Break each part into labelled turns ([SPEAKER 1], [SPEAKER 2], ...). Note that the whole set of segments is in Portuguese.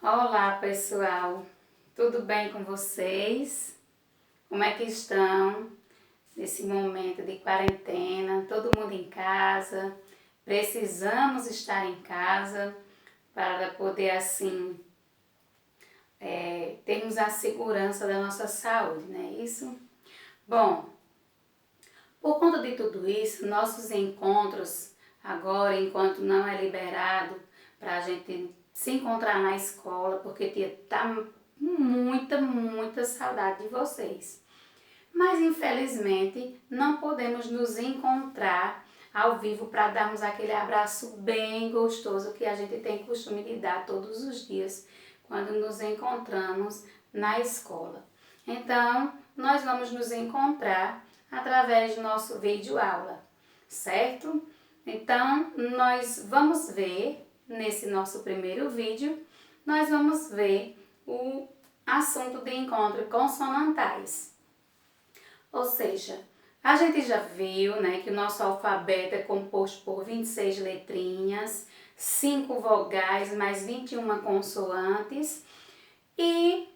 [SPEAKER 1] Olá, pessoal. Tudo bem com vocês? Como é que estão nesse momento de quarentena? Todo mundo em casa? Precisamos estar em casa para poder assim termos a segurança da nossa saúde, não é isso? Bom, por conta de tudo isso, nossos encontros agora, enquanto não é liberado para a gente se encontrar na escola, porque tá muita saudade de vocês. Mas infelizmente não podemos nos encontrar ao vivo para darmos aquele abraço bem gostoso que a gente tem costume de dar todos os dias quando nos encontramos na escola. Então, nós vamos nos encontrar através do nosso vídeo aula, certo? Então, nós vamos ver, nesse nosso primeiro vídeo, nós vamos ver o assunto de encontro consonantais. Ou seja, a gente já viu, né, que o nosso alfabeto é composto por 26 letrinhas, 5 vogais mais 21 consoantes. E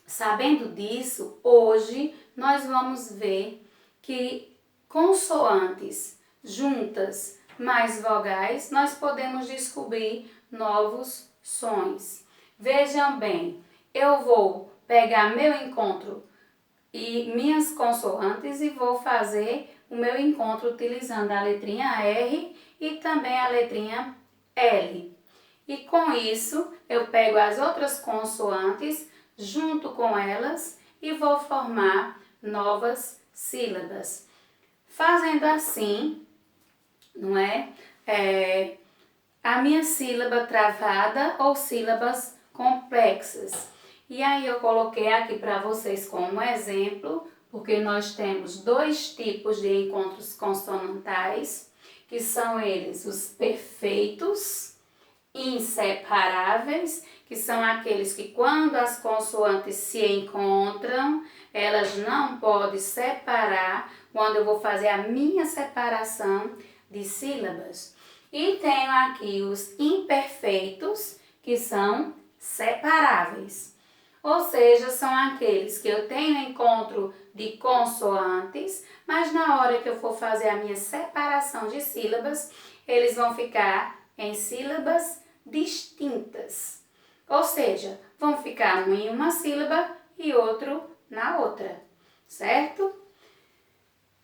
[SPEAKER 1] sabendo disso, hoje nós vamos ver que consoantes juntas mais vogais, nós podemos descobrir novos sons. Vejam bem, eu vou pegar meu encontro e minhas consoantes e vou fazer o meu encontro utilizando a letrinha R e também a letrinha L. E com isso, eu pego as outras consoantes junto com elas e vou formar novas sílabas. Fazendo assim, não é? A minha sílaba travada ou sílabas complexas. E aí eu coloquei aqui para vocês como exemplo, porque nós temos dois tipos de encontros consonantais, que são eles os perfeitos, inseparáveis, que são aqueles que quando as consoantes se encontram, elas não podem separar quando eu vou fazer a minha separação de sílabas. E tenho aqui os imperfeitos, que são separáveis. Ou seja, são aqueles que eu tenho encontro de consoantes, mas na hora que eu for fazer a minha separação de sílabas, eles vão ficar em sílabas distintas. Ou seja, vão ficar um em uma sílaba e outro na outra, certo?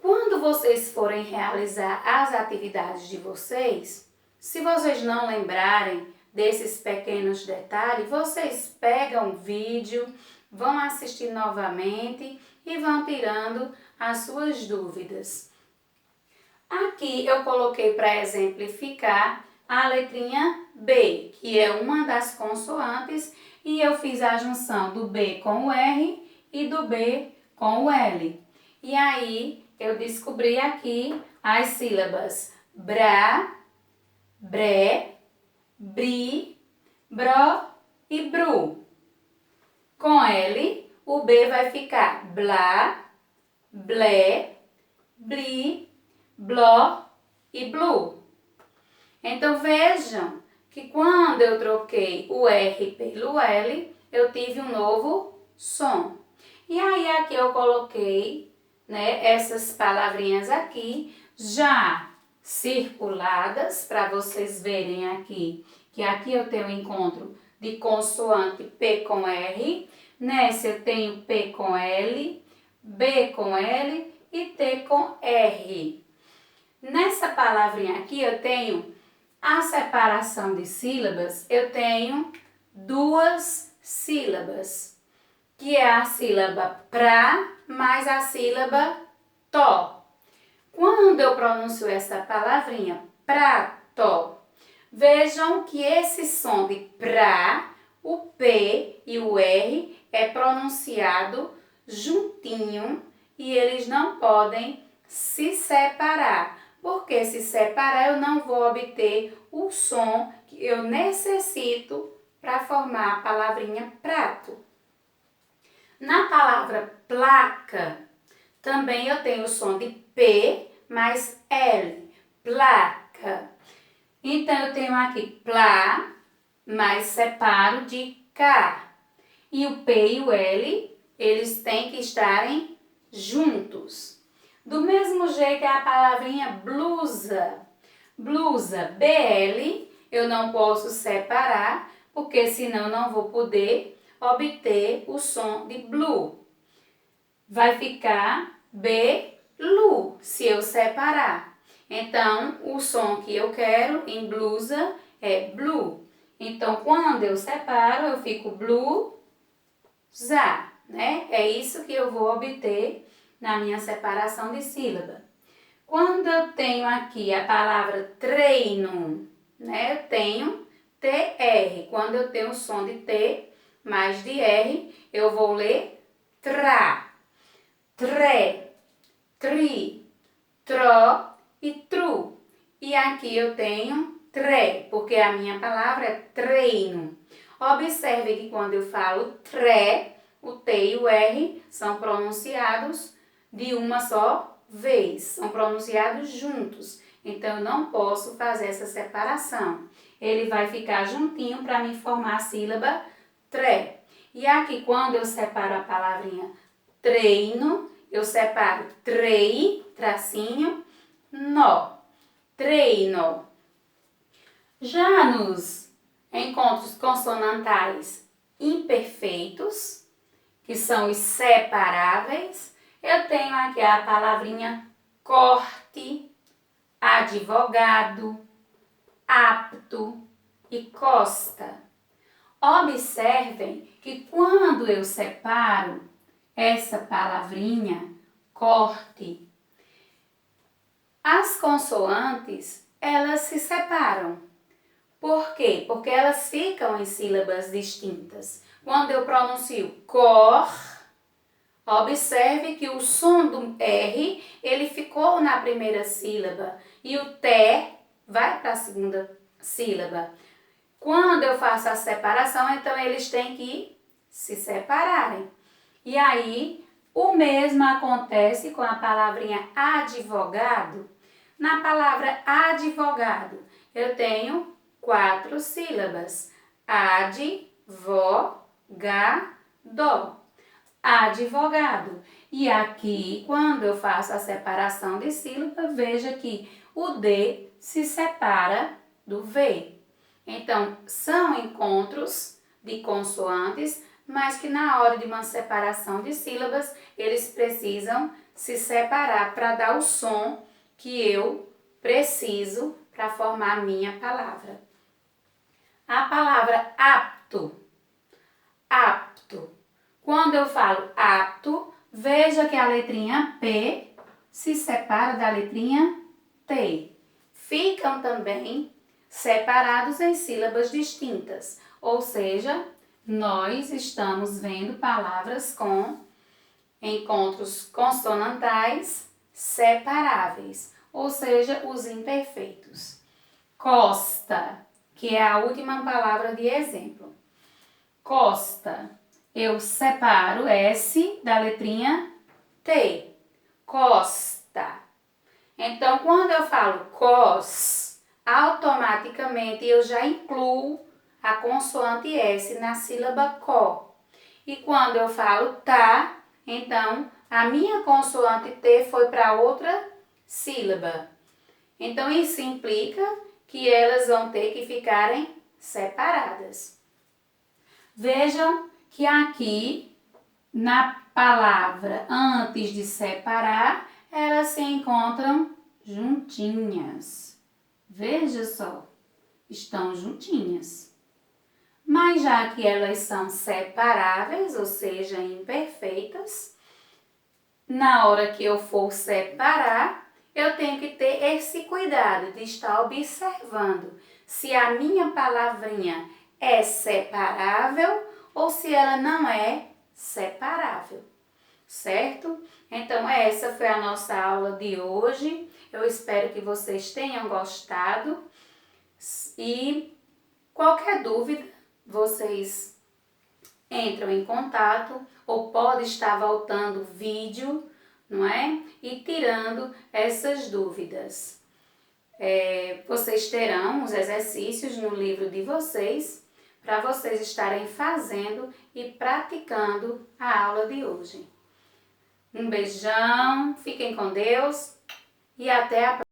[SPEAKER 1] Quando vocês forem realizar as atividades de vocês, se vocês não lembrarem desses pequenos detalhes, vocês pegam o vídeo, vão assistir novamente e vão tirando as suas dúvidas. Aqui eu coloquei para exemplificar a letrinha B, que é uma das consoantes, e eu fiz a junção do B com o R e do B com o L. E aí eu descobri aqui as sílabas BRA, BRÉ, BRI, BRO e BRU. Com L, o B vai ficar BLA, BLÉ, BLI, BLO e BLU. Então vejam que quando eu troquei o R pelo L, eu tive um novo som. E aí aqui eu coloquei, né, essas palavrinhas aqui já circuladas para vocês verem aqui, que aqui eu tenho o encontro de consoante P com R, nessa eu tenho P com L, B com L e T com R. Nessa palavrinha aqui eu tenho a separação de sílabas, eu tenho duas sílabas, que é a sílaba pra mais a sílaba tó. Quando eu pronuncio essa palavrinha prato, vejam que esse som de pra, o P e o R é pronunciado juntinho e eles não podem se separar. Porque se separar eu não vou obter o som que eu necessito para formar a palavrinha prato. Na palavra placa, também eu tenho o som de P mais L, placa. Então, eu tenho aqui plá, mas separo de K. E o P e o L, eles têm que estarem juntos. Do mesmo jeito é a palavrinha blusa. Blusa, BL, eu não posso separar, porque senão não vou poder obter o som de blue. Vai ficar B-lu, se eu separar. Então, o som que eu quero em blusa é blue. Então, quando eu separo, eu fico blusa, né? É isso que eu vou obter na minha separação de sílaba. Quando eu tenho aqui a palavra treino, né? Eu tenho TR. Quando eu tenho o som de T mais de R, eu vou ler tra, tre, tri, tro e tru. E aqui eu tenho tre, porque a minha palavra é treino. Observe que quando eu falo tre, o T e o R são pronunciados de uma só vez, são pronunciados juntos. Então, eu não posso fazer essa separação. Ele vai ficar juntinho para me formar a sílaba tre. E aqui, quando eu separo a palavrinha treino, eu separo trei, tracinho, nó, treino. Já nos encontros consonantais imperfeitos, que são os separáveis, eu tenho aqui a palavrinha corte, advogado, apto e costa. Observem que quando eu separo essa palavrinha, corte, as consoantes, elas se separam. Por quê? Porque elas ficam em sílabas distintas. Quando eu pronuncio cor, observe que o som do R, ele ficou na primeira sílaba e o T vai para a segunda sílaba. Quando eu faço a separação, então eles têm que se separarem. E aí, o mesmo acontece com a palavrinha advogado. Na palavra advogado, eu tenho 4 sílabas. Advogado. Advogado. E aqui, quando eu faço a separação de sílaba, veja que o D se separa do V. Então, são encontros de consoantes, mas que na hora de uma separação de sílabas, eles precisam se separar para dar o som que eu preciso para formar a minha palavra. A palavra apto. Apto. Quando eu falo apto, veja que a letrinha P se separa da letrinha T. Ficam também separados em sílabas distintas, ou seja, nós estamos vendo palavras com encontros consonantais separáveis, ou seja, os imperfeitos. Costa, que é a última palavra de exemplo. Costa, eu separo S da letrinha T. Costa. Então, quando eu falo cos, automaticamente eu já incluo a consoante S na sílaba có. E quando eu falo tá, então a minha consoante T foi para outra sílaba. Então, isso implica que elas vão ter que ficarem separadas. Vejam que aqui, na palavra antes de separar, elas se encontram juntinhas. Veja só, estão juntinhas. Mas já que elas são separáveis, ou seja, imperfeitas, na hora que eu for separar, eu tenho que ter esse cuidado de estar observando se a minha palavrinha é separável ou se ela não é separável, certo? Então, essa foi a nossa aula de hoje. Eu espero que vocês tenham gostado e qualquer dúvida, vocês entram em contato ou pode estar voltando vídeo, não é? E tirando essas dúvidas. Vocês terão os exercícios no livro de vocês para vocês estarem fazendo e praticando a aula de hoje. Um beijão, fiquem com Deus e até a próxima.